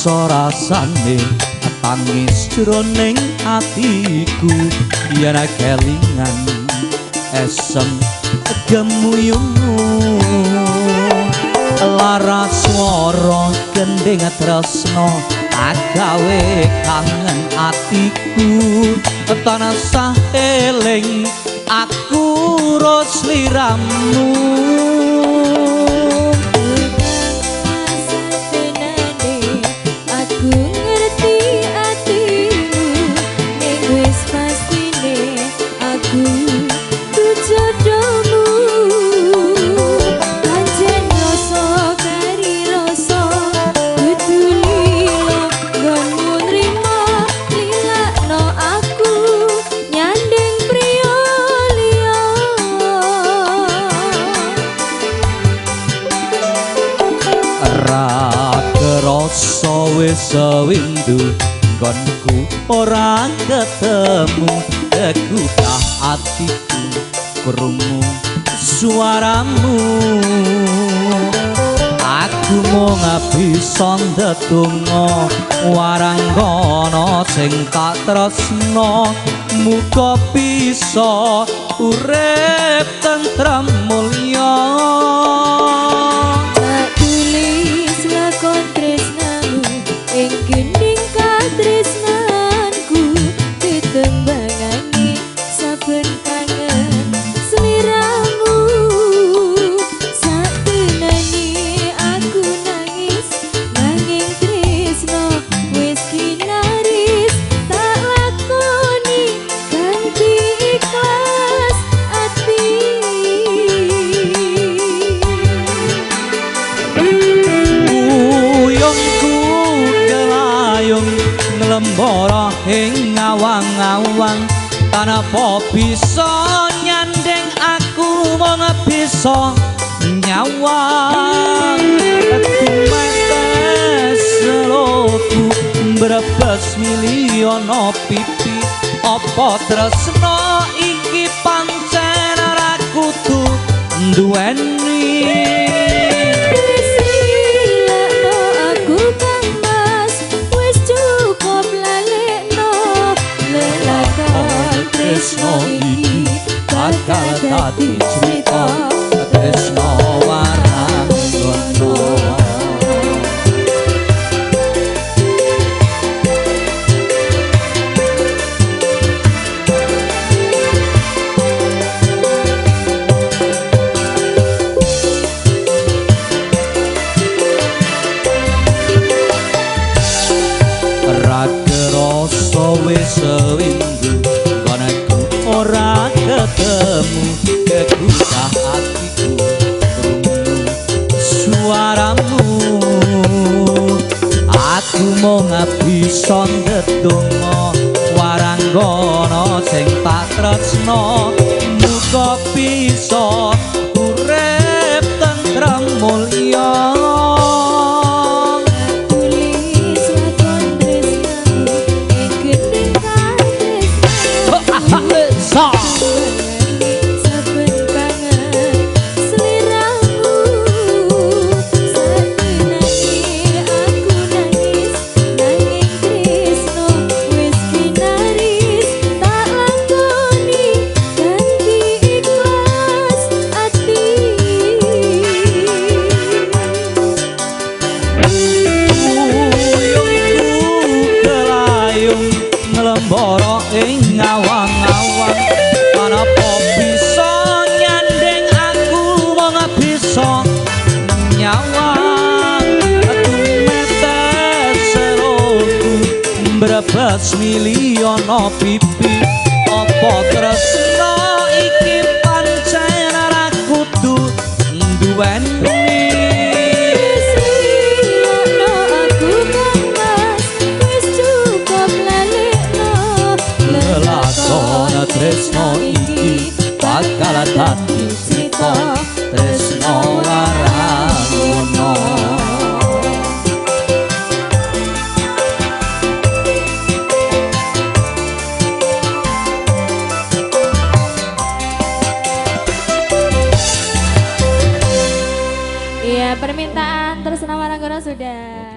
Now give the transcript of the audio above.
rasa rasane tangis jroning atiku yen kelingan esem gemuyungmu lara swara gending tresno agawe kangen atiku tansah eling aku ros liramu wis sewindu nggonku ora ketemu gegutah atiku krungu suaramu aku mung bisa ndedonga waranggana sing tak tresno muga bisa urip tentrem mulya tulis lakon tresnamu ing gending katresnanku ditembangani saben kangen sliramu satenani aku nangis nanging tresno wis kinaris tak lakoni kanthi ikhlas ati nglembara ing ngawang-awang tanpa bisa nyandeng aku mung bisa nyawang tumetes loku brebes miliono pipi apa tresno iki pancen ora kudu duweni tresno iki bakal dadi crita tresno waranggono raga rasa wis sewindu ora ketemu gegutah hatiku krungu suaramu aku mung bisa ndedonga waranggana sing tak tresno muga bisa urip tentrem mulya nglembara ing ngawang-awang tanpa bisa nyandeng aku mung bisa nyawang tumetes seroku brebes miliono pipi apa tresno iki pancen ora kudu duweni tresno iki bakal dadi crita tresno waranggono iya permintaan Tresno Waranggono sudah